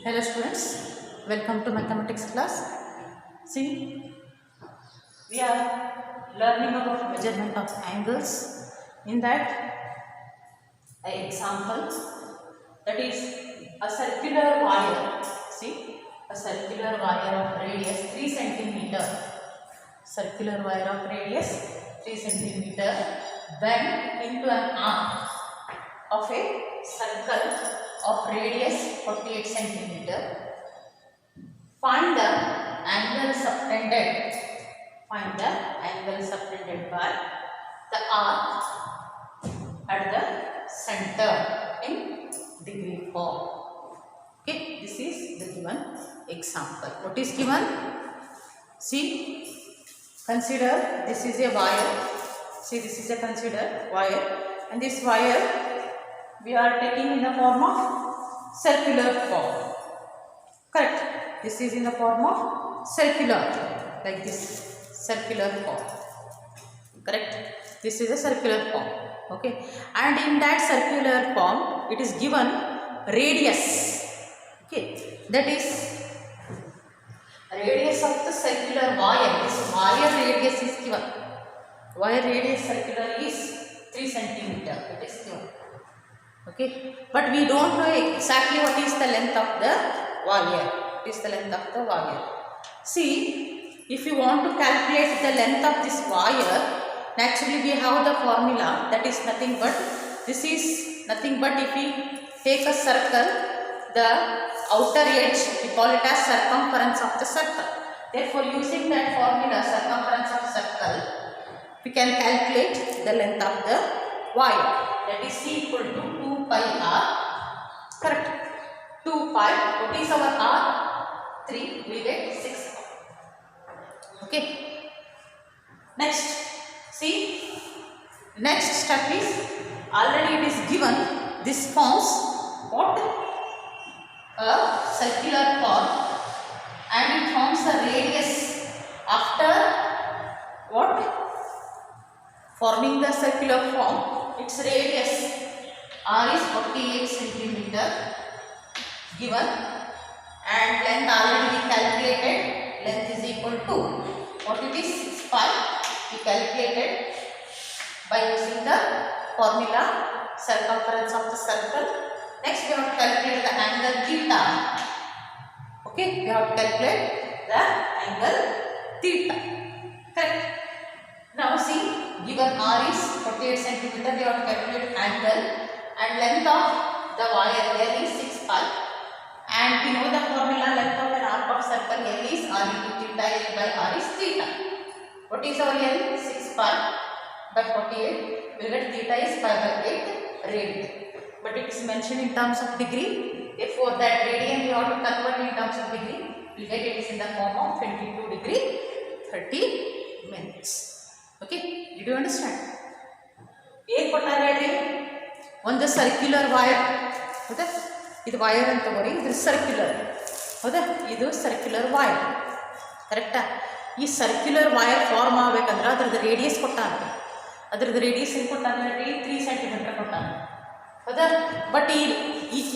Hello students, welcome to mathematics class. See, we are learning about measurement of angles. In that, an example, that is a circular wire. See, a circular wire of radius 3 centimeter. Circular wire of radius 3 centimeter bent into an arc of a circle of radius 48 centimeter. Find the angle subtended. Find the angle subtended by the arc at the center in degree form. Okay, this is the given example. What is given? See, consider this is a wire. See, this is a considered wire, and this wire we are taking in the form of circular form. Correct? This is in the form of circular, like this, circular form. Correct? This is a circular form. Okay? And in that circular form, it is given radius. Okay? That is radius of the circular wire. This wire radius is given. Wire radius circular is 3 centimeter. It is given. Okay, but we don't know exactly what is the length of the wire. What is the length of the wire? See, if you want to calculate the length of this wire, naturally we have the formula, that is nothing but, this is nothing but if we take a circle, the outer edge, we call it as circumference of the circle. Therefore, using that formula, circumference of circle, we can calculate the length of the wire. That is C equal to 2 pi r. Correct? 2 pi. What is our r? 3. We get 6. Okay. Next. See. Next step is, already it is given. This forms what? A circular form. And it forms a radius after what? Forming the circular form. Its radius r is 48 centimeter given, and length already we calculated. Length is equal to what it is? 6 pi. We calculated by using the formula circumference of the circle. Next we have to calculate the angle theta. Okay, we have to calculate the angle theta. Correct. Now see, given r is 48 centimeter, we have to calculate angle, and length of the wire L is 6 pi, and we know the formula, length of an arc of circle L is r into theta. L by r is theta. What is our L? 6 pi by 48. We will get theta is pi by 8 radian, but it is mentioned in terms of degree. Therefore, that radian we have to convert in terms of degree. We will get it is in the form of 22 degree 30 minutes. Okay, did you understand? ಏನು ಕೊಟ್ಟಾರೆ ಹೇಳಿ? ಒಂದು circular wire. ಹೌದಾ? ಇದು wire ಅಂತ ತಗೋರಿ, ಇದು circular. ಹೌದಾ? ಇದು ಸರ್ಕ್ಯುಲರ್ ವೈರ್. ಕರೆಕ್ಟಾ? ಈ ಸರ್ಕ್ಯುಲರ್ ವೈರ್ ಫಾರ್ಮ್ ಆಗಬೇಕಂದ್ರೆ ಅದ್ರದ್ದು ರೇಡಿಯಸ್ ಕೊಟ್ಟಾನ. ಅದ್ರದ್ದು ರೇಡಿಯಸ್ ಏನು ಕೊಟ್ಟಾನ ಹೇಳಿ? 3 ಸೆಂಟಿಮೀಟರ್ ಕೊಟ್ಟಾನ. ಹೌದಾ? ಬಟ್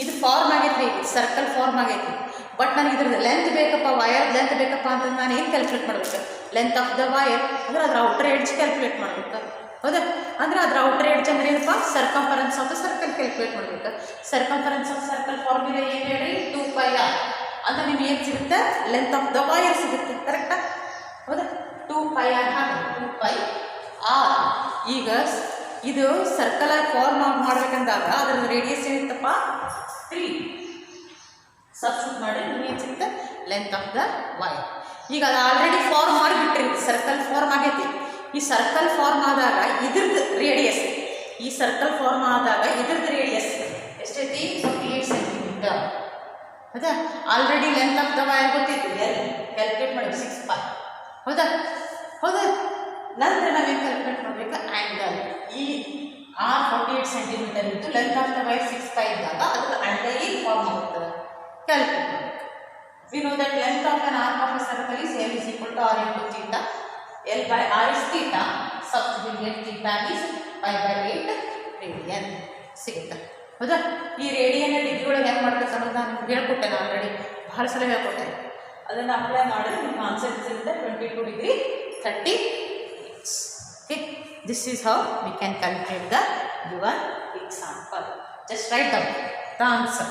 ಇದು ಫಾರ್ಮ್ ಆಗೈತಿ, ಸರ್ಕಲ್ ಫಾರ್ಮ್ ಆಗೈತಿ. ಬಟ್ ನನಗೆ ಇದ್ರದ್ದು ಲೆಂತ್ ಬೇಕಪ್ಪ, ವೈರ್ ಲೆಂತ್ ಬೇಕಪ್ಪ ಅಂತಂದು ನಾನು ಏನು ಕ್ಯಾಲ್ಕುಲೇಟ್ ಮಾಡಬೇಕು? ಲೆಂತ್ ಆಫ್ ದ ವೈರ್ ಅಂದರೆ ಅದರ ಔಟರ್ ಎಡ್ಜ್ ಕ್ಯಾಲ್ಕುಲೇಟ್ ಮಾಡ್ಬೇಕು. ಹೌದಾ? ಅಂದರೆ ಅದರ ಔಟರ್ ಎಡ್ಜ್ ಅಂದ್ರೆ ಏನಪ್ಪ? Circumference of the circle calculate ಮಾಡಬೇಕು. ಸರ್ಕಂಫರೆನ್ಸ್ ಆಫ್ ಸರ್ಕಲ್ ಫಾರ್ಮುಲಾ ಏನು ಹೇಳಿ? 2 pi r. ಅಂದರೆ ನಿಮ್ಗೆ ಏನು ಸಿಗುತ್ತೆ? ಲೆಂತ್ ಆಫ್ ದ ವೈರ್ ಸಿಗುತ್ತೆ. ಕರೆಕ್ಟಾ? ಹೌದಾ? 2 pi r ಹಾಗೆ 2 pi r. ಈಗ ಇದು ಸರ್ಕಲ್ ಫಾರ್ಮ್ ಮಾಡ್ಬೇಕಂದಾಗ ಅದರ ರೇಡಿಯಸ್ ಏನಿತ್ತಪ್ಪ? 3. ಸಬ್ಸ್ಟಿಟ್ಯೂಟ್ ಮಾಡಿ ನಿಮ್ಗೆ ಏನು ಸಿಗುತ್ತೆ? Length of the wire. ಈಗ ಅದು ಆಲ್ರೆಡಿ ಫಾರ್ಮ್ ಮಾಡಿಬಿಟ್ರಿ, ಸರ್ಕಲ್ ಫಾರ್ಮ್ ಆಗೈತಿ. ಈ ಸರ್ಕಲ್ ಫಾರ್ಮ್ ಆದಾಗ ಇದ್ರದ್ದು ರೇಡಿಯಸ್, ಈ ಸರ್ಕಲ್ ಫಾರ್ಮ್ ಆದಾಗ ಇದ್ರದ್ದು ರೇಡಿಯಸ್ ಎಷ್ಟೈತಿ? 48 ಸೆಂಟಿಮೀಟರ್. ಹೌದಾ? Already length of the wire ಗೊತ್ತಿತ್ತು, ಕ್ಯಾಲ್ಕುಲೇಟ್ ಮಾಡಿ 6 pi. ಹೌದಾ? ಹೌದಾ? ನಂತರ ನಾವೇನು ಕ್ಯಾಲ್ಕುಲೇಟ್ ಮಾಡಬೇಕು? ಆ್ಯಂಗಲ್. ಈ r 48 ಸೆಂಟಿಮೀಟರ್ ಇದ್ದು length of the wire 6 pi ಇದ್ದಾಗ ಅದ್ರ ಆ್ಯಂಗಲ್ ಏನು ಫಾರ್ಮ್ ಆಗುತ್ತದೆ? ಕ್ಯಾಲ್ಕುಲೇಟ್ ಮಾಡಬೇಕು. We know that length of an arc of a circle is L is equal to r into theta. L by r is theta. Substitute theta is pi by 8 radian. ಸಿಗುತ್ತೆ. ಹೌದಾ? ಈ ರೇಡಿಯನ್ನ degree ಒಳಗೆ ಹೆಂಗೆ ಮಾಡ್ಬೇಕು ಅನ್ನೋದು ನಾನು ನಿಮ್ಗೆ ಹೇಳ್ಕೊಟ್ಟೆ, ನಾನು ಆಲ್ರೆಡಿ ಭಾಳ ಸಲ ಹೇಳ್ಕೊಟ್ಟೆ. ಅದನ್ನು ಅಪ್ಲೈ ಮಾಡಿದ್ರೆ ನಿಮ್ಮ ಆನ್ಸರ್ ಇರುತ್ತೆ 22 degree 30 minutes. Okay, this is how we can calculate the given example. Just write down the answer.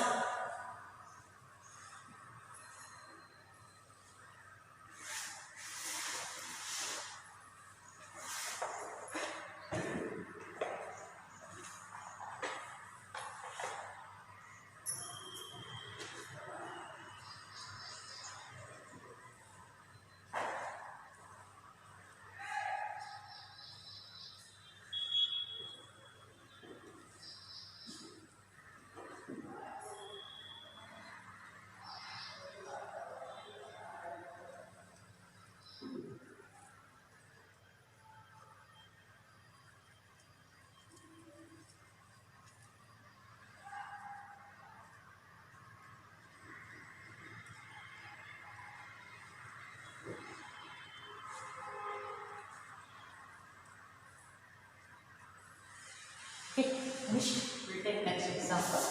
Okay, finished. We'll take next example.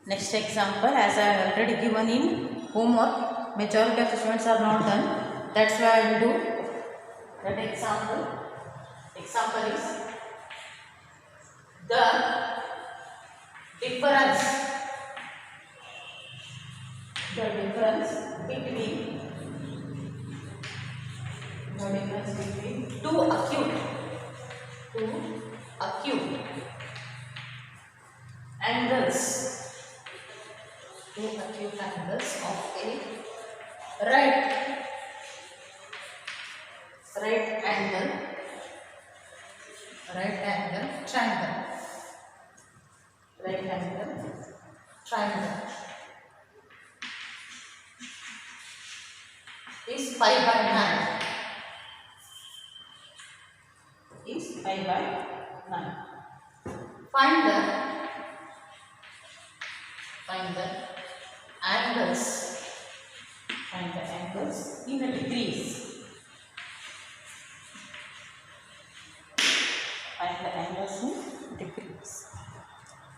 Next example, as I have already given in homework, majority of the students are not done. That's why I will do that example. Example is the difference between two acute angles of a right angle triangle. Right angle triangle is 5/9. Find the angles in the degrees. Find the angles in degrees.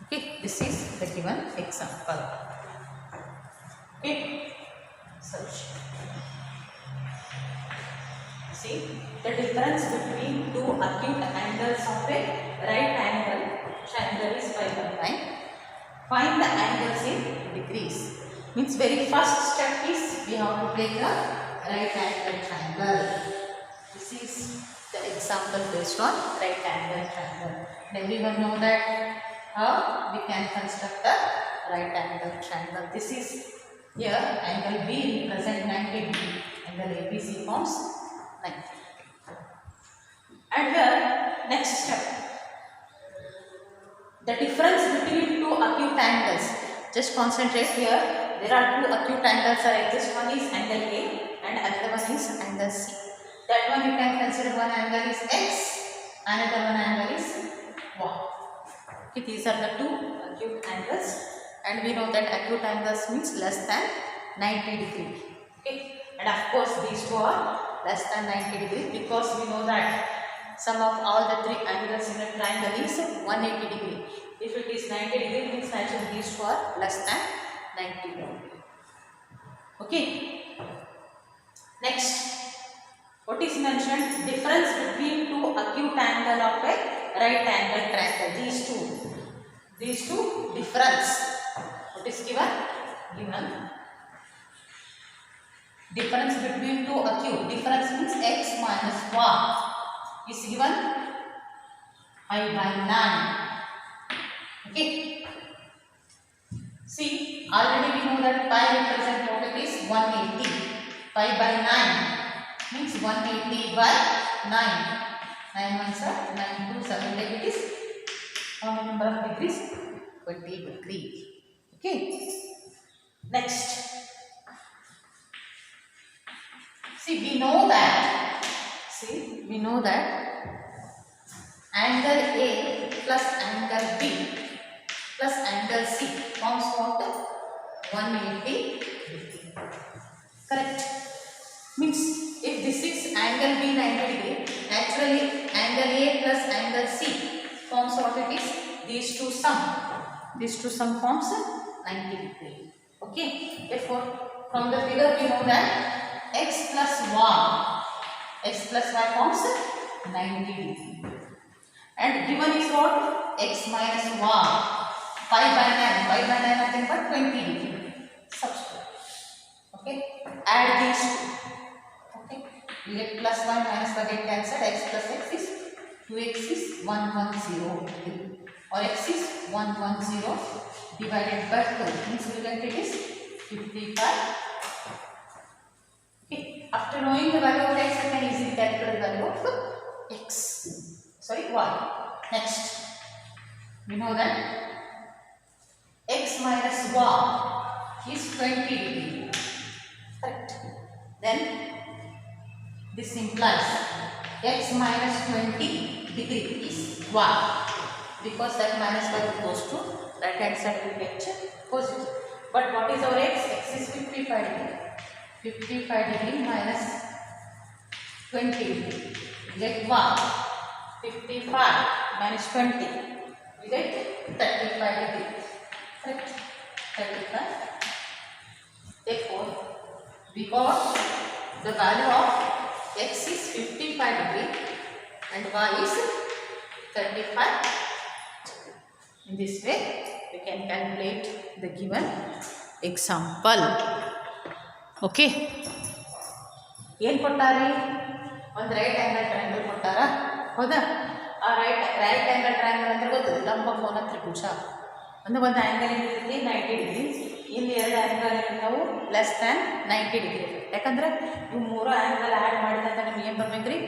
Okay, this is the given example. Okay, search. See, the difference between two acute angles of a right angle triangle is 5/9. Find the angles in degrees. Means very first step is we have to take the right angle triangle. This is the example based on right angle triangle. And everyone know that how we can construct the right angle triangle. This is here angle B represent 90 degree. Angle ABC forms 90. And here next step, the difference between two acute angles. Just concentrate here. There are two acute angles are exist. One is angle A and another one is angle C. That one you can consider one angle is X, another one angle is Y. Okay, these are the two acute angles, and we know that acute angles means less than 90 degree. Okay, and of course these two are less than 90 degree because we know that sum of all the three angles in a triangle is 180 degree. If it is 90 degree, means naturally these two are less than 90 degree. Okay. Next, what is mentioned? Difference between two acute angle of a right angle triangle. These two difference. What is given? Difference between two acute. Difference means x minus y is given 5/9. Okay. See, already we know that pi represent what it is 180. 5/9 means 180/9. 9 ones are 9 2 7. Like it is how many number of degrees? 20 degree. Okay. Next. See, we know that See, we know that angle A plus angle B plus angle C forms what? 180 degree. Correct? Means if this is angle B 90 degree, naturally angle A plus angle C forms what it is? These two sum forms 90 degree. Okay? Therefore, from the figure we know that x plus y forms 90 degree. And given is what? X minus y. Pi by 9 nothing but 20 degree. Substitute. Okay? Add these two. Okay? We get plus 1 minus 1 get cancelled. X plus x is 2x is 110 or x is 110 divided by 2 means we get it is 55. Okay. After knowing the value of x, I can easily calculate the value of x. Sorry, y. Next, we know that x minus y is 20 degree. Correct. Then this implies x minus 20 degree is y, because that minus y goes to right hand side will get positive. But what is our x? X is 55 degree. 55 degree minus 20 degree. We get y. 55 minus 20. We get 35 degree. Correct? 35. Therefore, we got the value of x is 55 degree and y is 35. In this way, we can calculate the given example. Okay? ಏನು ಕೊಟ್ಟಾರಿ? ಒಂದು right angle triangle ಕೊಟ್ಟಾರ, ಹೌದಾ? ಆ right angle triangle ಅಂತ ಗೊತ್ತದ, ಲಂಬ ಕೋನ ತ್ರಿಭುಜ. ಒಂದು ಆ್ಯಂಗಲ್ ಏನಿರ್ತೈತಿ 90 ಡಿಗ್ರಿ, ಇಲ್ಲಿ ಎರಡು ಆ್ಯಂಗಲ್ ಏನಿರ್ತಾವೆ ಲೆಸ್ ದ್ಯಾನ್ 90 ಡಿಗ್ರಿ ಇರ್ತೈತಿ. ಯಾಕಂದ್ರೆ ಇವು ಮೂರು ಆ್ಯಂಗಲ್ ಆ್ಯಡ್ ಮಾಡಿದಂತ ನಿಮ್ಗೆ ಏನು ಬರ್ಬೇಕು ರೀ?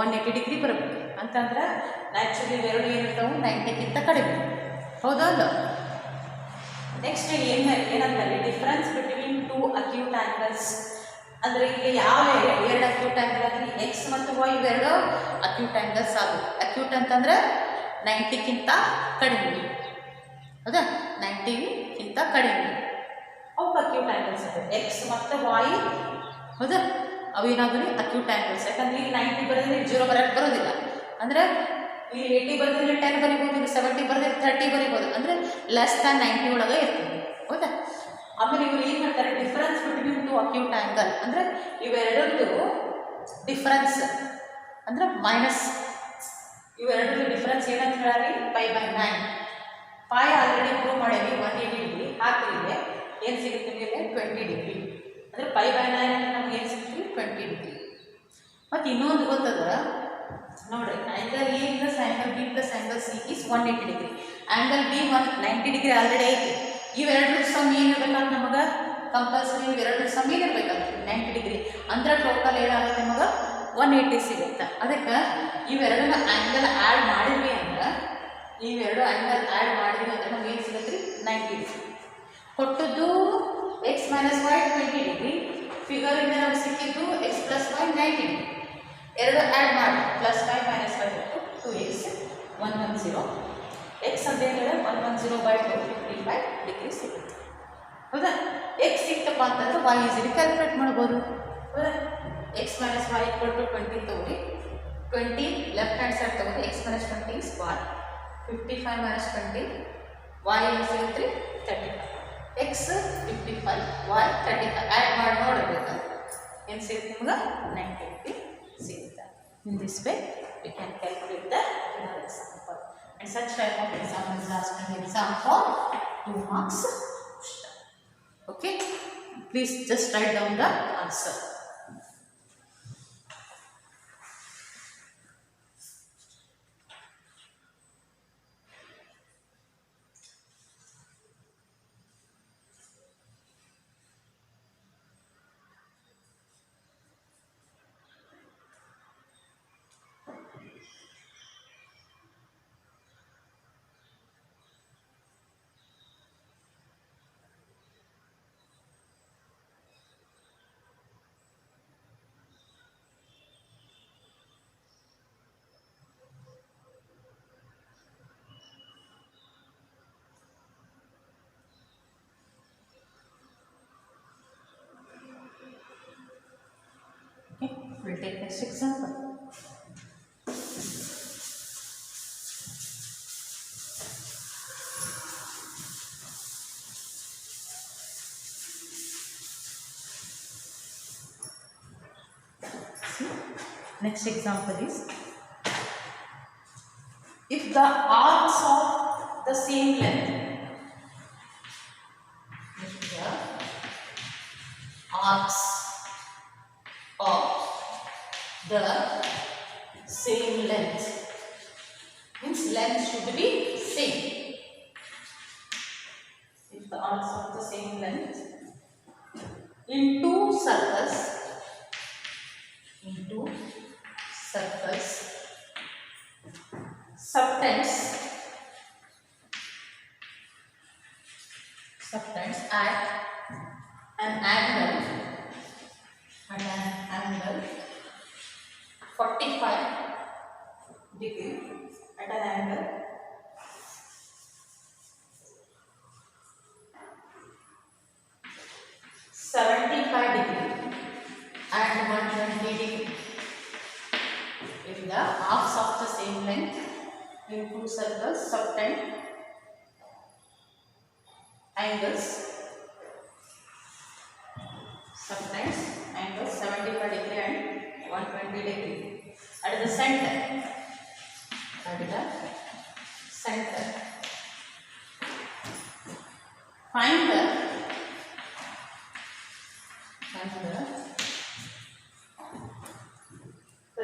180 ಡಿಗ್ರಿ ಬರಬೇಕು. ಅಂತಂದ್ರೆ ನ್ಯಾಚುರಲಿ ಇವೆರಡು ಏನಿರ್ತಾವೆ 90ಕ್ಕಿಂತ ಕಡಿಮೆ, ಹೌದಲ್ಲ? ನೆಕ್ಸ್ಟ್ ಏನಂದ್ರೆ difference between two acute angles. ಅಂದರೆ ಇಲ್ಲಿ ಯಾವ ಎರಡು ಅಕ್ಯೂಟ್ ಆ್ಯಂಗಲ್ ಅಂದರೆ ಎಕ್ಸ್ ಮತ್ತು ವೈ ಇವೆರಡು ಅಕ್ಯೂಟ್ ಆ್ಯಂಗಲ್ಸ್ ಆಗುತ್ತೆ. ಅಕ್ಯೂಟ್ ಅಂತಂದ್ರೆ 90ಕ್ಕಿಂತ ಕಡಿಮೆ, ಹೌದಾ? 90ಕ್ಕಿಂತ ಕಡಿಮೆ ಅವು ಅಕ್ಯೂಟ್ ಆ್ಯಂಗಲ್ಸ್ ಇದೆ. ಎಕ್ಸ್ ಮತ್ತು ವೈ, ಹೌದಾ? ಅವೇನಾದರೂ ಅಕ್ಯೂಟ್ ಆ್ಯಂಗಲ್ಸ್. ಯಾಕಂದ್ರೆ ಇಲ್ಲಿ 90 ಬರೋದ್ರೆ 0 ಬರೋಕ್ಕೆ ಬರೋದಿಲ್ಲ. ಅಂದರೆ ಇಲ್ಲಿ 80 ಬರೆದ್ರೆ 10 ಬರಿಬೋದು, ಇಲ್ಲಿ 70 ಬರೆದ್ರೆ 30 ಬರಿಬೋದು. ಅಂದರೆ ಲೆಸ್ ದ್ಯಾನ್ 90 ಒಳಗೆ ಇರ್ತದೆ, ಹೌದಾ? ಆಮೇಲೆ ಇವರು ಏನು ಮಾಡ್ತಾರೆ? Difference between two acute angle ಅಂದರೆ ಇವೆರಡರದ್ದು ಡಿಫ್ರೆನ್ಸ್ ಅಂದರೆ ಮೈನಸ್. ಇವೆರಡರದ್ದು ಡಿಫ್ರೆನ್ಸ್ ಏನಂತ ಹೇಳಿ pi by 9. Pi already prove ಮಾಡೇವಿ 180 ಡಿಗ್ರಿ. ಹಾಕಿದ್ರೆ ಏನು ಸಿಗುತ್ತೆ ನಿಮಗೆ? 20 ಡಿಗ್ರಿ. ಅಂದರೆ ಪೈ ಬೈ 9 ಅಂದರೆ ನಮ್ಗೆ ಏನು ಸಿಗ್ತೀವಿ? 20 ಡಿಗ್ರಿ. ಮತ್ತು ಇನ್ನೊಂದು ಗೊತ್ತದ ನೋಡ್ರಿ, angle A plus angle B plus angle C is 180 degree. Angle B 190 degree already ಐತಿ. ಇವೆರಡರ ಸಮ್ ಏನಿರ್ಬೇಕಂತ ನಮಗೆ ಕಂಪಲ್ಸರಿ ಇವೆರಡರ ಸಮ್ ಏನಿರ್ಬೇಕಂತ 90 ಡಿಗ್ರಿ. ಅಂದ್ರೆ ಟೋಟಲ್ ಏನಾಗುತ್ತೆ ನಮಗೆ? 180 ಸಿಗುತ್ತೆ. ಅದಕ್ಕೆ ಇವೆರಡನ್ನ ಆ್ಯಂಗಲ್ ಆ್ಯಡ್ ಮಾಡಿದ್ವಿ ಅಂದ್ರೆ, ಇವೆರಡು ಆ್ಯಂಗಲ್ ಆ್ಯಡ್ ಮಾಡಿದ್ವಿ ಅಂದರೆ ನಮ್ಗೆ ಏನು ಸಿಗುತ್ತೆ ರೀ? 90 ಡಿಗ್ರಿ. ಕೊಟ್ಟದ್ದು ಎಕ್ಸ್ ಮೈನಸ್ ವೈ 20 ಡಿಗ್ರಿ. ಫಿಗರಿಂದ ನಮ್ಗೆ ಸಿಕ್ಕಿದ್ದು ಎಕ್ಸ್ ಪ್ಲಸ್ ವೈ 90 ಡಿಗ್ರಿ. ಎರಡು ಆ್ಯಡ್ ಮಾಡಿ ಪ್ಲಸ್ 5 ಮೈನಸ್ 5 2x 110. ಎಕ್ಸ್ ಅಂತ ಹೇಳಿದ್ರೆ 110/2 55 ಡಿಗ್ರಿ ಸಿಗುತ್ತೆ, ಹೌದಾ? ಎಕ್ಸ್ ಸಿಕ್ತಪ್ಪ ಅಂತಂದ್ರೆ ವೈ ಈಸಿಲಿ ಕ್ಯಾಲ್ಕುಲೇಟ್ ಮಾಡ್ಬೋದು, ಹೌದಾ? ಎಕ್ಸ್ ಮೈನಸ್ ವೈ = 20 ತಗೊಳ್ಳಿ. 20 ಲೆಫ್ಟ್ ಹ್ಯಾಂಡ್ ಸೈಡ್ ತಗೊಳ್ಳಿ. X minus 20 is y. 55 minus 20 y ಏನು ಸಿಗುತ್ತೆ ರೀ? 35. ಎಕ್ಸ್ 55 ವೈ 35 ಆ್ಯಡ್ ಮಾಡಿ ನೋಡಬೇಕಂದ್ರೆ ಏನು ಸಿಗುತ್ತೆ ನಿಮ್ಗೆ? 90 ಡಿಗ್ರಿ ಸಿಗುತ್ತೆ. In this way, we can calculate the general example. And such type of example is asked in the exam for 2 marks. Okay? Please just write down the answer. we'll take next example. Next example is, if the arcs of the same length, if the arcs of the same length, means length should be same. If the arcs of the same length in two circles, subtends at an angle 45 degree, at an angle 75 degree and 120 degree. If the arcs of the same length in two circles subtend angles 75 degree and 120 degree at the center. Find the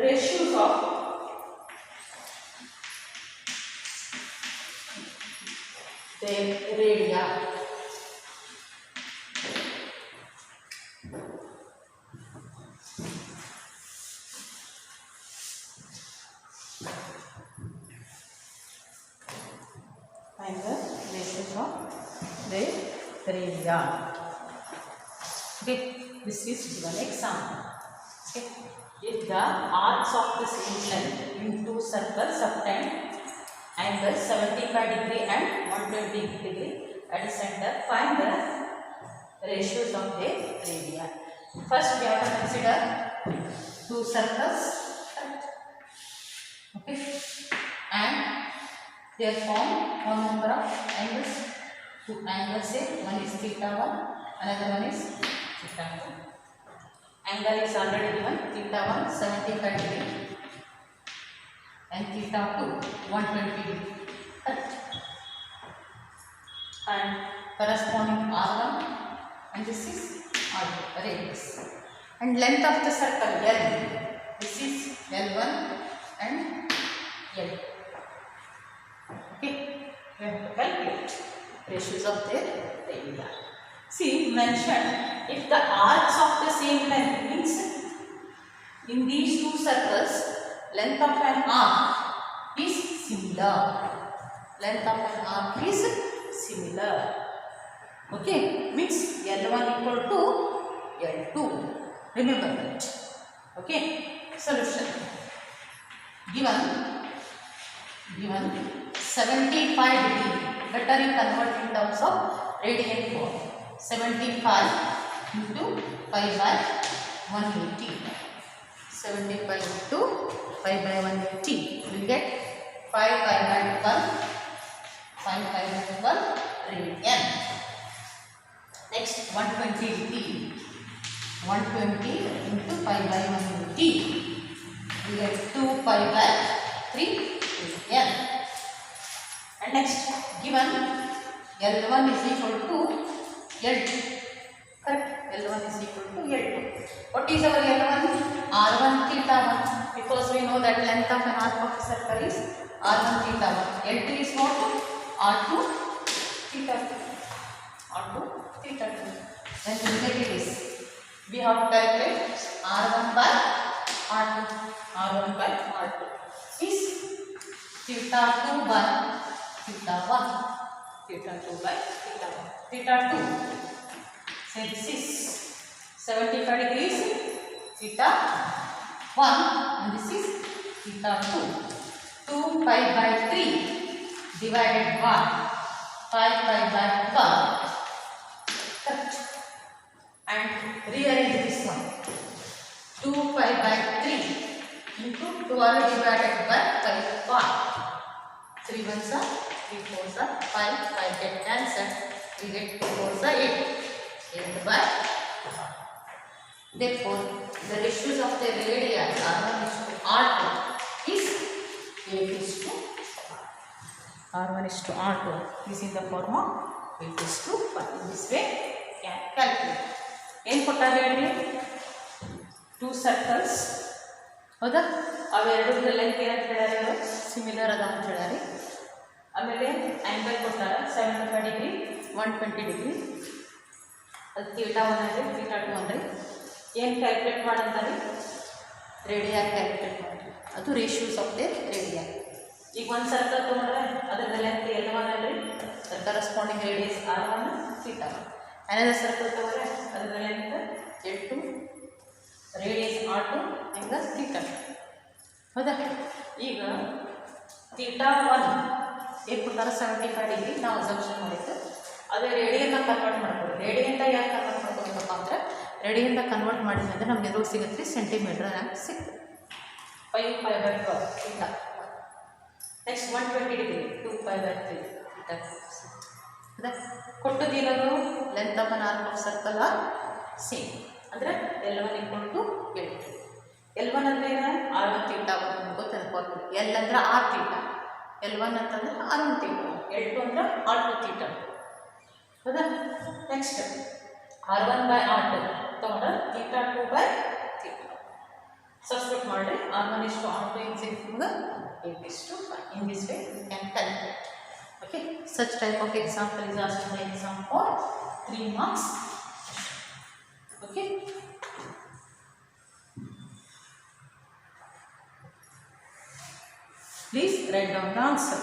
ratios of their radii. Find the ratios of their radii. Okay, this is given example. Okay, if the arcs of the same length in two circles subtend angles 75 degree and 120 degree at the center, find the ratios of their radii. First we have to consider two circles, okay, and they form one number of angles. Two angles, say one is theta 1, another one is theta 2. Angle is already given, theta 1 75 degree and theta 2 120 degree. And corresponding R1, and this is R2, radius. And length of the circle L, this is L1 and L2. Okay, we have to calculate ratios of their radii. See, mentioned if the arcs of the same length, means in these two circles length of an arc is similar. Length of an arc is similar. Okay, means L1 equal to L2. Remember that. Okay, solution. Given 75 degree. Better you convert in terms of radian form. 75 into pi by 180. 75 into pi by 180. We will get 5 pi by 12 radian. Next 120 degree. 120 into pi by 180. We get 2 pi by 3 radian. And next, given L1 is equal to L2. Correct? L1 is equal to L2. What is our L1? R1 theta 1. Because we know that length of an arc of a circle is R1 theta 1. L2 is what? R2 theta 2. R2 theta 2. Then we get this. We have to calculate R1 by R2. R1 by R2 is theta 2 by theta 1, theta 2 by theta 1, theta 2. Say this is 75 degrees, theta 1, and this is theta 2. 2 pi by 3 divided by 5 pi by 12. Correct. And rearrange this one. 2 pi by 3 into 12 divided by 5 pi. 3 ones are 3 fours are 5, 5 get cancelled, we get 2 fours are 8, 8 by 5. Therefore, the ratios of the radii R1 is to R2 is 8 is to R1 is to R2 is in the form of 8 is to 5. In this way, can calculate. ಏನು ಕೊಟ್ಟಾರೆ ಹೇಳಿ, 2 circles ಹೌದಾ, ಅವೆರಡು length ಏನಂತ ಹೇಳ್ಯಾರ, similar ಅದ ಅಂತ ಹೇಳ್ಯಾರಿ. ಆಮೇಲೆ angle ಕೊಟ್ಟಾರ 75 ಡಿಗ್ರಿ 120 ಡಿಗ್ರಿ, ಅದು ಥೀಟಾ 1 ಅಂದರೆ ಥೀಟಾ 2 ಅಂದರೆ ಏನು ಕ್ಯಾಲ್ಕುಲೇಟ್ ಮಾಡಂತಾರೆ, ರೇಡಿಯಾಗಿ ಕ್ಯಾಲ್ಕುಲೇಟ್ ಮಾಡಿರಿ. ಅದು ರೇಷಿಯೋಸ್ ಆಫ್ ದ ರೇಡಿಯಾ. ಈಗ ಒಂದು ಸರ್ಕಲ್ ತೊಗೊಂಡ್ರೆ ಅದರ ಲೆಂತ್ L1 ಅಲ್ರಿ, corresponding radius R1 theta 1. Another circle ತೊಗೊಂಡ್ರೆ ಅದರ length L2 radius R2 angle theta 2 ಹೌದಾ. ಈಗ ಥೀಟಾ 1 ಏನು ಕೊಡ್ತಾರೆ 75 ಡಿಗ್ರಿ ನಾವು ಅಸಂಪ್ಷನ್ ಮಾಡಿದ್ದು, ಅದೇ ರೇಡಿಯನ್ನ ಕನ್ವರ್ಟ್ ಮಾಡ್ಕೊಳ್ಳಿ. ರೇಡಿಯಿಂದ ಯಾಕೆ ಕನ್ವರ್ಟ್ ಮಾಡ್ಕೊಬೇಕಪ್ಪ ಅಂದರೆ, ರೇಡಿಯಿಂದ ಕನ್ವರ್ಟ್ ಮಾಡಿದ್ವಿ ಅಂದರೆ ನಮಗೆ ಎದುರು ಸಿಗುತ್ತೆ ಸೆಂಟಿಮೀಟ್ರ್ ಸಿಗ್ತದೆ. 5 pi by 12 theta. Next 120 degree 2 pi by 3 theta. ಹೌದಾ, ಕೊಟ್ಟದಿರೋದು length of an arc of circle are same ಅಂದರೆ L1 = L2. L1 ಅಂದರೆ R1 ಥೀಟಾ 1 ಗೊತ್ತಿದೆ ಫಾರ್ಮುಲಾ. L ಅಂದ್ರೆ R ಥೀಟಾ, L1 ಅಂತಂದ್ರೆ R1 ಥೀಟಾ, L2 ಅಂದ್ರೆ R2 ಥೀಟಾ ಹೌದಾ. Next R1 by R2 ತೊಗೊಂಡ್ರೆ ಥೀಟಾ 2 by ಥೀಟಾ ಸಬ್ಸ್ಟಿಟ್ಯೂಟ್ ಮಾಡಿರಿ. R1 is to R2 is equal to 8 is to 5. In this way you can calculate. Okay, such type of example is asked in the exam for 3 marks. Okay, please write down the answer.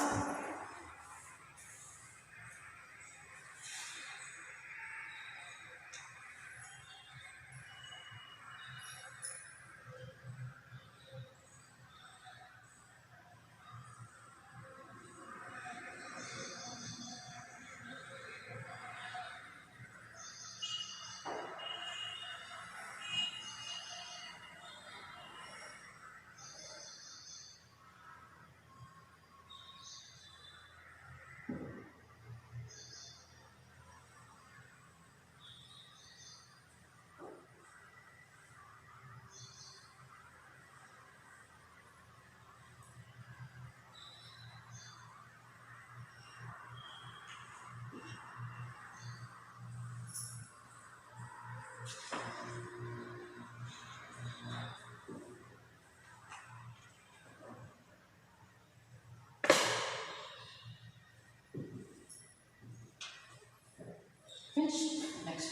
Finished. Next.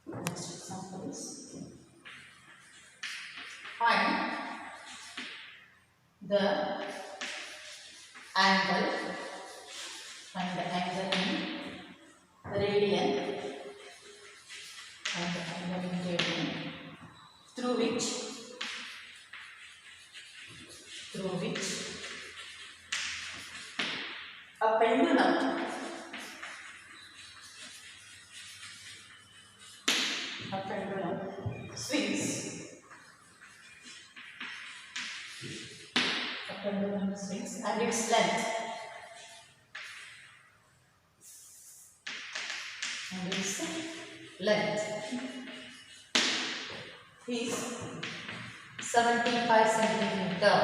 Next example is find the angle. Find the angle in radian and the angle in radian through which a pendulum swings. A pendulum swings and its length is 75 centimeter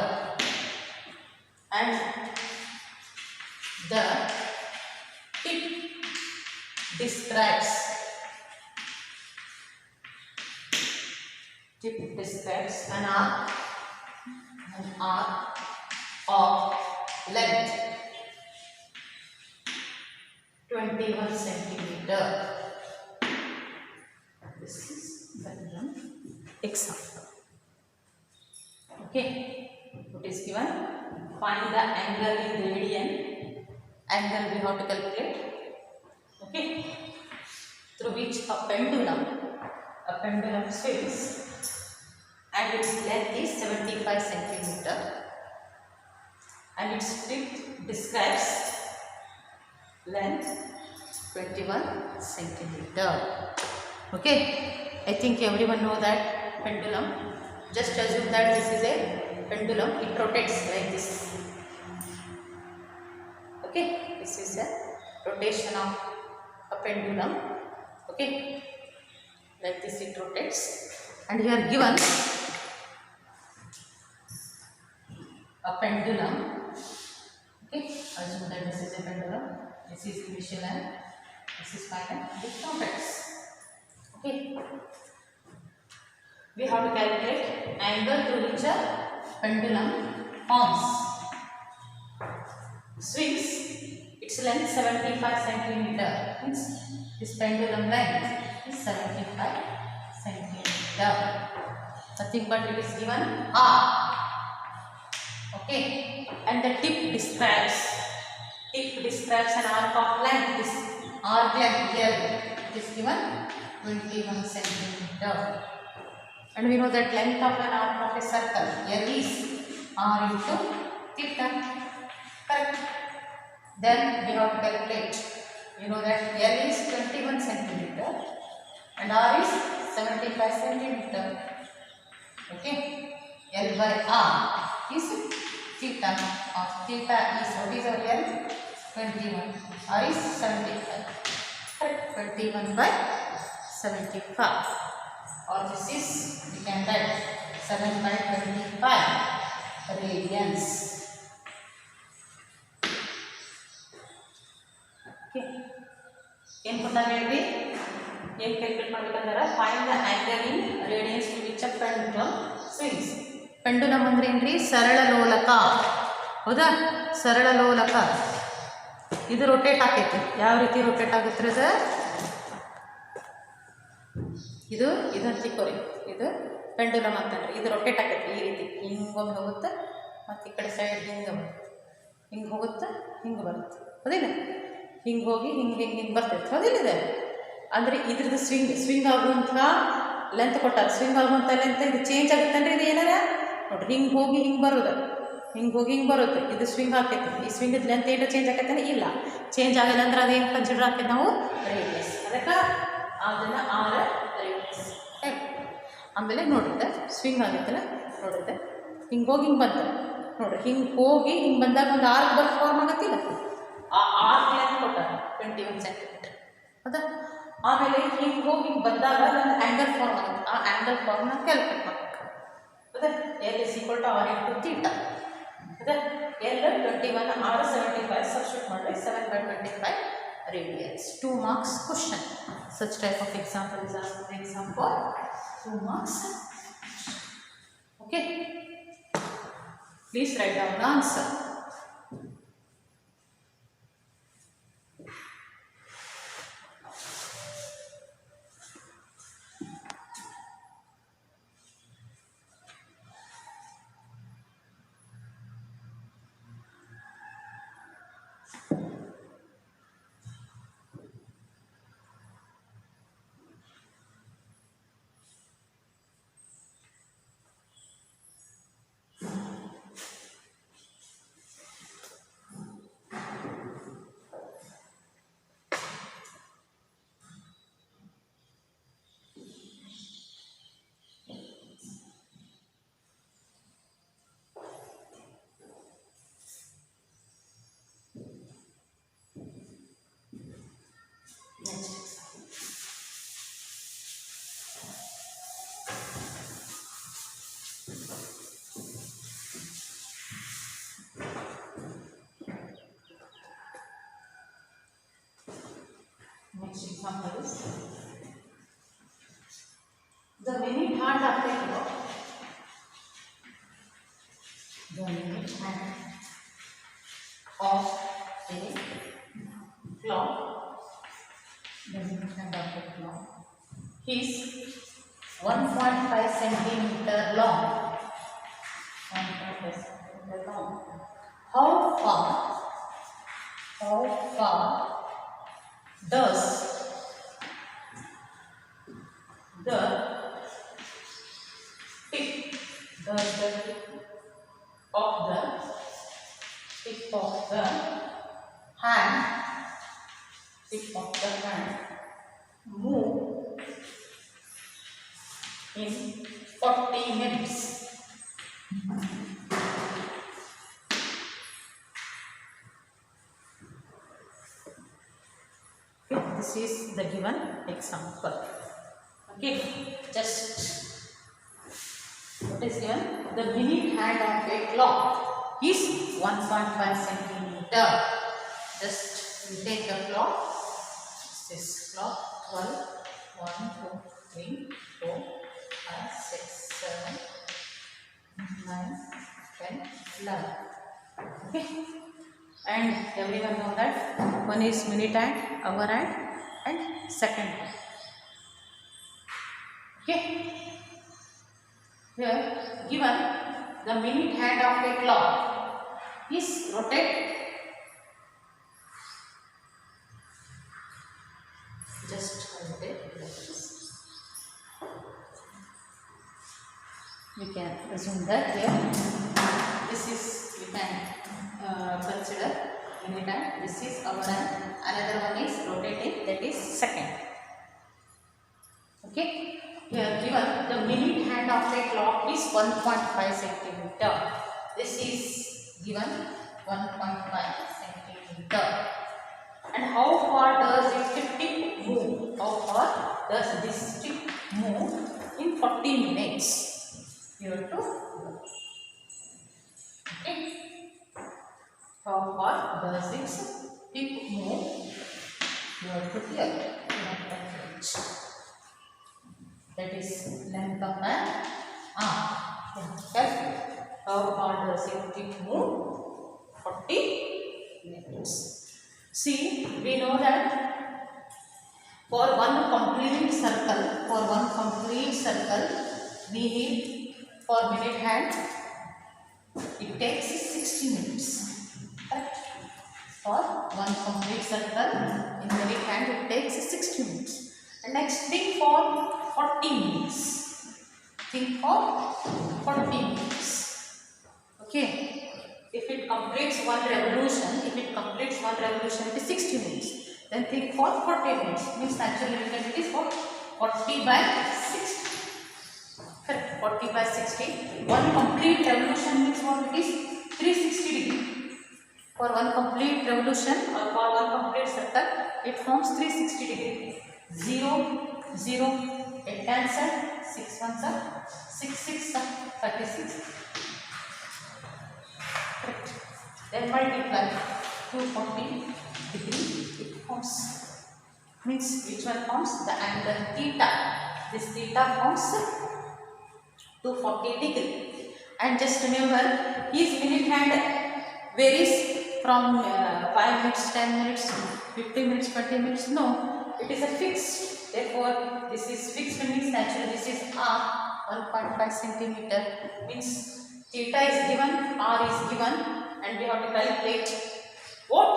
and the tip describes an arc of length 21 centimeter. This is one example. Okay, what is given? Find the angle in radian. Angle we have to calculate. Okay, through which a pendulum swings, and its length is 75 centimeter, and its width describes length 21 centimeter. Okay, I think everyone know that pendulum. Just assume that this is a pendulum, it rotates like this. Okay, this is a rotation of a pendulum. Okay, like this it rotates, and here given a pendulum. Okay, assume that this is a pendulum, this is initial and this is final, it rotates. Okay, we have to calculate angle through which a pendulum forms. Swings, its length 75 centimeter, means this pendulum length is 75 centimeter. Nothing but it is given R. Okay, and the tip describes an arc of length. This arc length here it is given 21 centimeter. And we know that length of an arc of a circle here is R into theta. Correct? Then we have to calculate. You know that L is 21 centimeter and R is 75 centimeter. Okay? L by R is theta. Of theta is, what is our L? 21. R is 75. Correct? 21 by 75. Or this is, we can write 7 by 25 radians. Okay. ಏನು ಕೊಟ್ಟಾಗ ಹೇಳ್ರಿ, ಏನು calculate ಮಾಡ್ಬೇಕಂದ್ರೆ find the angle in radians to which a pendulum swings. Pendulum ಅಂದ್ರೆ ಏನ್ರಿ? ಸರಳ ಲೋಲಕ. ಹೌದಾ? ಸರಳ ಲೋಲಕ. ಇದು ರೊಟೇಟ್ ಆಕೈತಿ. ಯಾವ ರೀತಿ ರೊಟೇಟ್ ಆಗುತ್ತೆ ಅದು? ಇದು ತಿಕ್ಕೋರಿ, ಇದು ಪೆಂಡುಲಮ್ ಅಂತಂದ್ರೆ ಇದು ರೊಟೇಟ್ ಆಕೈತಿ ಈ ರೀತಿ. ಹಿಂಗೊಮ್ಮೆ ಹೋಗುತ್ತೆ ಮತ್ತು ಈ ಕಡೆ ಸೈಡ್ ಹಿಂಗೆ ಹೋಗುತ್ತೆ, ಹಿಂಗೆ ಬರುತ್ತೆ. ಹೌದಿಲ್ಲ? ಹಿಂಗೆ ಹೋಗಿ ಹಿಂಗೆ ಬರ್ತೈತೆ. ಹೌದಿಲ್ಲ? ಇದೆ ಅಂದರೆ ಇದ್ರದ್ದು ಸ್ವಿಂಗ್ ಆಗುವಂಥ ಲೆಂತ್ ಕೊಟ್ಟಾರ. ಸ್ವಿಂಗ್ ಆಗುವಂಥ ಲೆಂತ್ ಇದು ಚೇಂಜ್ ಆಗುತ್ತೆ ಅಂದರೆ ಇದು ಏನಾರ ನೋಡಿರಿ, ಹಿಂಗೆ ಹೋಗಿ ಹಿಂಗೆ ಬರೋದು, ಹಿಂಗೆ ಹೋಗಿ ಹಿಂಗೆ ಬರುತ್ತೆ. ಇದು ಸ್ವಿಂಗ್ ಆಕೈತಿ. ಈ ಸ್ವಿಂಗದ ಲೆಂತ್ ಏನೋ ಚೇಂಜ್ ಆಕೈತೆ? ಇಲ್ಲ, ಚೇಂಜ್ ಆಗಿಲ್ಲ ಅಂದ್ರೆ ಅದೇನು ಕನ್ಸಿಡರ್ ಆಕೈತೆ ನಾವು? ರೇಡಿಯಸ್. ಅದಕ್ಕೆ ಅದನ್ನು ಆರ ರೇಡಿಯಸ್. ಆಮೇಲೆ ನೋಡಿದ್ದೆ ಸ್ವಿಂಗ್ ಆಗೈತಲ್ಲ, ನೋಡಿದ್ದೆ ಹಿಂಗೆ ಹೋಗಿ ಹಿಂಗೆ ಬಂತು ನೋಡಿರಿ. ಹಿಂಗೆ ಹೋಗಿ ಹಿಂಗೆ ಬಂದಾಗ ಒಂದು ಆರ್ಕ್ ಬರ್ಕ್ ಫಾರ್ಮ್ ಆಗತ್ತಿಲ್ಲ, ಆ ಆರ್ಕ್ ಲೆಂತ್ ಕೊಟ್ಟಾರ 21 ಸೆಂಟಿಮೀಟರ್. ಹೌದಾ? ಆಮೇಲೆ ಹಿಂಗೆ ಹೋಗಿ ಹಿಂಗೆ ಬಂದಾಗ ಒಂದು ಆ್ಯಂಗಲ್ ಫಾರ್ಮ್ ಆಗುತ್ತೆ. ಆ ಆ್ಯಂಗಲ್ ಫಾರ್ಮ್ನ ಕ್ಯಾಲ್ಕುಲೇಟ್ ಮಾಡಬೇಕು. ಹೌದಾ? L is equal to R into theta. ಹೌದಾ? L 21, R 75. ಸಬ್ಸ್ಟಿಟ್ಯೂಟ್ ಮಾಡಿದ್ರೆ 7 by 25 radians. 2 marks question. Such type of example is asked in the exam for 2 marks. Okay. Please write down the answer. Next example is the minute hand of the clock. The minute hand of a clock. The minute hand of a clock is 1.5 centimeter long. 1.5 centimeter long. How far does the tip, the tip of the hand, move in 40 minutes. Okay, this is the given example. Okay, just what is given? The minute hand of a clock is 1.5 centimeter. Just we take the clock. This clock 12, 1, 2, 3, 4, 5, 6, 7, 9, 10, 11. Okay, and everyone know that one is minute hand, hour hand, and second hand. Okay, here given the minute hand of a clock is rotate. Just rotate like this. We can assume that here this is, we can consider minute hand, this is hour hand, another one is rotating, that is second. Okay, here given the minute hand of a clock is 1.5 centimeter. This is given 1.5 centimeter. And how far does this tip move? How far does this tip move in 40 minutes? Here to okay. How far does this tip move? Here to here. That is length of an arm. How far does it move? 40 minutes. See, we know that for one complete circle, we need for minute hand, it takes 60 minutes. Correct? For one complete circle in minute hand, it takes 60 minutes. And next, think for 40 minutes. Think for 40 minutes. Okay. If it completes one revolution, it is 60 minutes. Then think for 40 minutes. Means actually we can do this for 40 by 60. Correct. 40 by 60. One complete revolution means what it is? 360 degree. For one complete revolution or for one complete circle, it forms 360 degree. 0, 0, 8 cancel, 6 ones are 6, 6 are 36. Correct. Then multiply 240 degree, it forms. Means which one forms? The angle theta. This theta forms 240 degree. And just remember, his minute hand varies from 5 minutes, 10 minutes, 50 minutes, 20 minutes. No, it is a fixed. Therefore, this is fixed means naturally this is R 1.5 centimeter. Means theta is given, R is given, and we have to calculate what?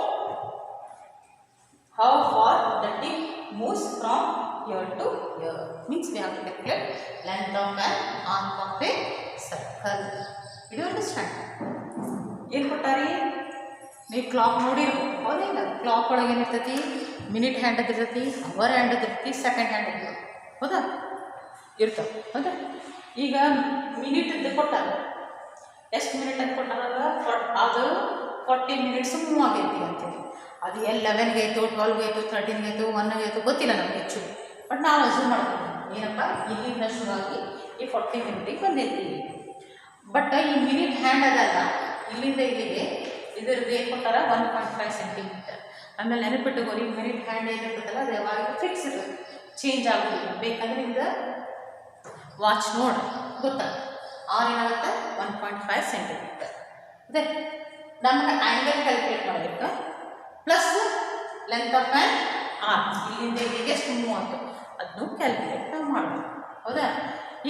How far the tip moves from here to here. Means we have to calculate length of an arc of a circle. Did you understand? ಏನು ಕೊಟ್ಟಾರಿ ನೀವು clock ನೋಡಿರ್ಬೋದು ಹೌದಿಲ್ಲ clock ಒಳಗೆ ಏನಿರ್ತೈತಿ minute hand ಇರ್ತೈತಿ hour hand ಇರ್ತೈತಿ second hand ಇರ್ತೈತಿ ಹೌದಾ ಇರ್ತಾವೆ ಹೌದಾ ಈಗ ಮಿನಿಟ್ ಕೊಟ್ಟಾರ ಎಷ್ಟು ಮಿನಿಟ್ ಅಂತ ಕೊಟ್ಟಾರಲ್ಲ ಅದು 40 ಮಿನಿಟ್ಸ್ ಮೂವ್ ಆಗೈತಿ ಅಂತೇಳಿ ಅದು 11ಗೆ ಆಯಿತು 12ಗೆ ಆಯಿತು 13ಗೆ ಆಯಿತು 1ಗೆ ಆಯಿತು ಗೊತ್ತಿಲ್ಲ ನಮಗೆ ಆ್ಯಕ್ಚುಲಿ ಬಟ್ ನಾವು ಅಸ್ಯೂಮ್ ಮಾಡ್ತೀವಿ ಏನಪ್ಪ ಇಲ್ಲಿಂದ ಶುರುವಾಗಿ ಈ 40 ಮಿನಿಟಿಗೆ ಬಂದೈತಿ ಬಟ್ ಈ ಮಿನಿಟ್ ಹ್ಯಾಂಡ್ ಅದಲ್ಲ ಇಲ್ಲಿಂದ ಇಲ್ಲಿಗೆ ಇದ್ರದ್ದು ಏನು ಕೊಟ್ಟಾರ 1.5 ಸೆಂಟಿಮೀಟರ್ ಆಮೇಲೆ ನೆನಪಿಟ್ಟುಕೋರಿ ಮಿನಿಟ್ ಹ್ಯಾಂಡ್ ಏನಿರ್ತದಲ್ಲ ಅದು ಯಾವಾಗ ಫಿಕ್ಸ್ ಇರ್ತದೆ ಚೇಂಜ್ ಆಗೋದಿಲ್ಲ ಬೇಕಂದ್ರೆ ನಿಮ್ದು ವಾಚ್ ನೋಡಿ ಗೊತ್ತಾಗ ಆರ್ ಏನಾಗುತ್ತೆ 1.5 ಸೆಂಟಿಮೀಟರ್ ಅದೇ ನಮ್ಗೆ ಆ್ಯಂಗಲ್ ಕ್ಯಾಲ್ಕುಲೇಟ್ ಮಾಡಬೇಕು plus length of an arc ಇಲ್ಲಿಂದ ಇಲ್ಲಿಗೆ ಎಷ್ಟು ಮೂವ್ ಆಯಿತು ಅದನ್ನು ಕ್ಯಾಲ್ಕುಲೇಟ್ ನಾವು ಮಾಡಬೇಕು ಹೌದಾ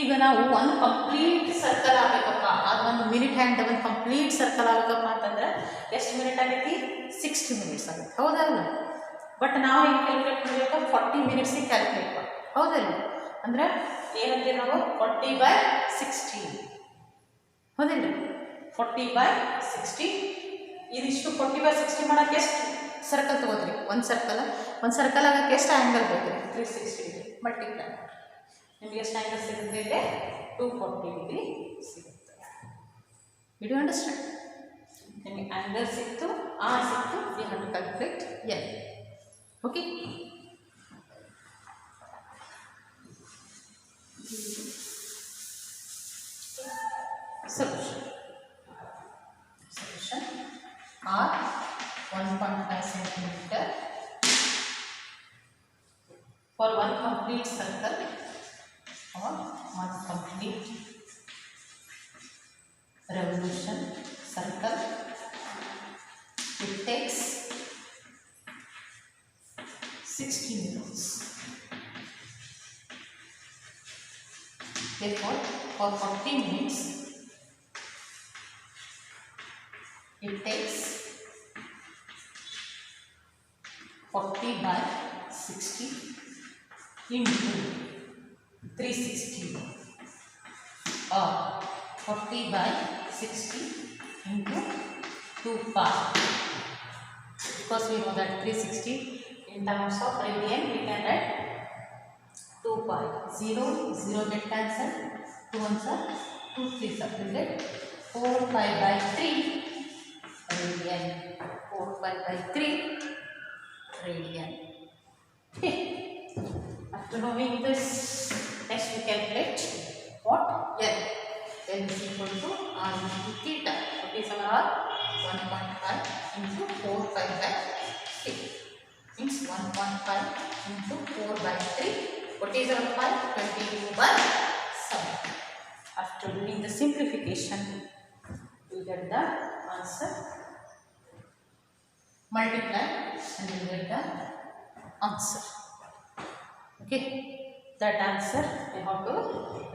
ಈಗ ನಾವು ಒಂದು ಕಂಪ್ಲೀಟ್ ಸರ್ಕಲ್ ಆಗಬೇಕಪ್ಪ ಅದು ಒಂದು ಮಿನಿಟ್ ಹ್ಯಾಂಡ್ ಒಂದು ಕಂಪ್ಲೀಟ್ ಸರ್ಕಲ್ ಆಗಬೇಕಪ್ಪ ಅಂತಂದ್ರೆ ಎಷ್ಟು ಮಿನಿಟ್ ಆಗೈತಿ 60 ಮಿನಿಟ್ಸ್ ಆಗುತ್ತೆ ಹೌದಲ್ಲ ಬಟ್ ನಾವು ಏನು ಕ್ಯಾಲ್ಕುಲೇಟ್ ಮಾಡಬೇಕು 40 ಮಿನಿಟ್ಸಿಗೆ ಕ್ಯಾಲ್ಕುಲೇಟ್ ಮಾಡಿ ಹೌದಲ್ಲ ಅಂದರೆ ಏನಂತೀವಿ ನಾವು 40/60 ಹೌದಿಲ್ಲ 40/60 ಇದಿಷ್ಟು 40/60 ಮಾಡೋಕ್ಕೆ ಎಷ್ಟು ಸರ್ಕಲ್ ತೊಗೋತೀರಿ ಒಂದು ಸರ್ಕಲ್ ಆಗಕ್ಕೆ ಎಷ್ಟು ಆ್ಯಂಗಲ್ ಬೇಕು ರೀ 360 ಡಿಗ್ರಿ ಮಲ್ಟಿಪ್ಲೈ ನಿಮಗೆ ಎಷ್ಟು ಆ್ಯಂಗಲ್ ಸಿಗುತ್ತೆ ಇದೆ 240 ಡಿಗ್ರಿ ಸಿಗುತ್ತೆ. Did you understand? ನಿಮಗೆ ಆ್ಯಂಗಲ್ ಸಿಕ್ತು ಆರ್ ಸಿಕ್ತು we have to calculate l. Okay solution R 1.5 centimeter for one complete circle or one complete revolution circle it takes 60 minutes. Therefore for 40 minutes it takes 40/60 into 360 or 40/60 into 2 pi, because we know that 360 in terms of radian we can write 2 pi. 0 get cancelled, 2 ones are 2 3s are, we get 4 pi/3 radian. 4 pi/3 radian. Okay. After knowing this, next we calculate what L. L is equal to R into theta. What is our R? 1.5 into 4 pi/3 means 1.5 into 4/3. What is our pi? 22/7. After doing the simplification, we get the answer. Multiply and you get the answer. Okay, that answer we have to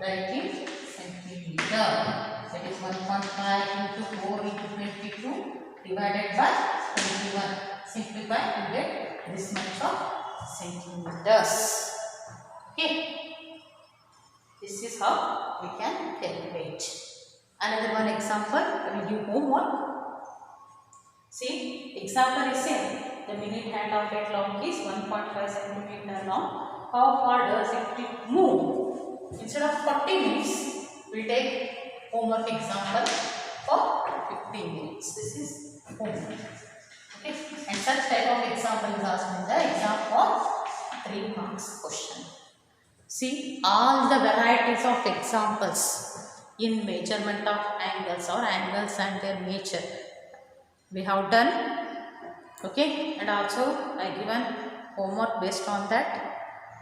write in centimeter. That is 1.5 into 4 into 22 divided by 21. Simplify and get this much of centimeters. Okay, this is how we can calculate. Another one example, I will give homework. See, example is same. The minute hand of a clock is 1.5 centimeter long. How far does it move? Instead of 40 minutes, we will take homework example for 15 minutes. This is homework. Okay, and such type of example is asked in the exam for 3 marks question. See, all the varieties of examples in measurement of angles or angles and their nature we have done. Okay, and also I given homework based on that.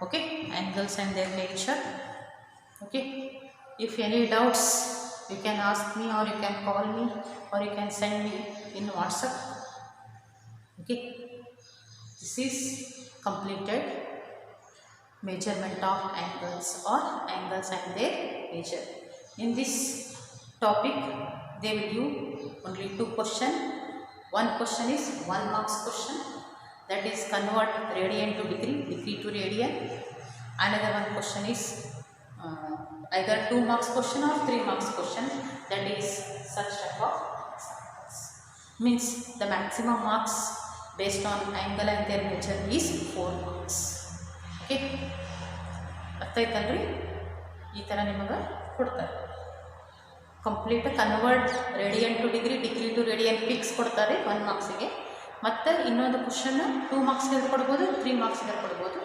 Okay, angles and their nature. Okay, if any doubts you can ask me or you can call me or you can send me in WhatsApp. Okay, this is completed measurement of angles or angles and their nature. In this topic they will give only 2 questions. One question is 1 marks question, that is convert radian to degree, degree to radian. Another one question is either 2 marks question or 3 marks question, that is such type of examples. Means the maximum marks based on angle and their nature is 4 marks. Okay, ಅರ್ಥ ಆಯ್ತಲ್ರಿ? ಈ ಥರ ನಿಮಗೆ ಕೊಡ್ತಾರೆ. Complete convert radian to degree, degree to radian fix ಕೊಡ್ತಾರೆ 1 ಮಾರ್ಕ್ಸಿಗೆ. ಮತ್ತು ಇನ್ನೊಂದು question 2 ಮಾರ್ಕ್ಸ್ಗೆ ಕೊಡ್ಬೋದು, 3 ಮಾರ್ಕ್ಸ್ಗೆ ಕೊಡ್ಬೋದು.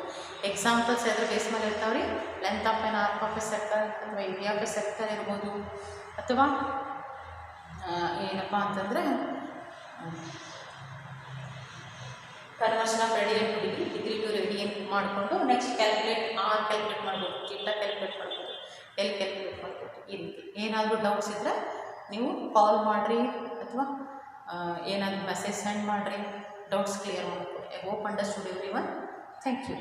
ಎಕ್ಸಾಂಪಲ್ಸ್ ಅದ್ರ ಬೇಸ್ ಮೇಲೆ ಇರ್ತಾವೆ ರೀ. Length of an arc of a circle ಅಥವಾ ಏರಿಯಾ ಆಫ್ ಎ ಸರ್ಕಲ್ ಇರ್ಬೋದು, ಅಥವಾ ಏನಪ್ಪ ಅಂತಂದರೆ conversion of radian to degree, degree to radian ಮಾಡಿಕೊಂಡು ನೆಕ್ಸ್ಟ್ ಕ್ಯಾಲ್ಕುಲೇಟ್ ಆರ್ ಕ್ಯಾಲ್ಕುಲೇಟ್ ಮಾಡ್ಬೋದು, ಥೀಟಾ ಕ್ಯಾಲ್ಕುಲೇಟ್ ಮಾಡ್ಬೋದು, ಎಲ್ ಕ್ಯಾಲ್ಕುಲೇಟ್ ಮಾಡ್ಬೋದು. ಈ ರೀತಿ ಏನಾದರೂ ಡೌಟ್ಸ್ ಇದ್ದರೆ ನೀವು ಕಾಲ್ ಮಾಡಿರಿ ಅಥವಾ ಏನಾದರೂ ಮೆಸೇಜ್ ಸೆಂಡ್ ಮಾಡಿರಿ, ಡೌಟ್ಸ್ ಕ್ಲಿಯರ್ ಮಾಡ್ಕೊಳ್ಳಿ. I hope understood everyone. Thank you.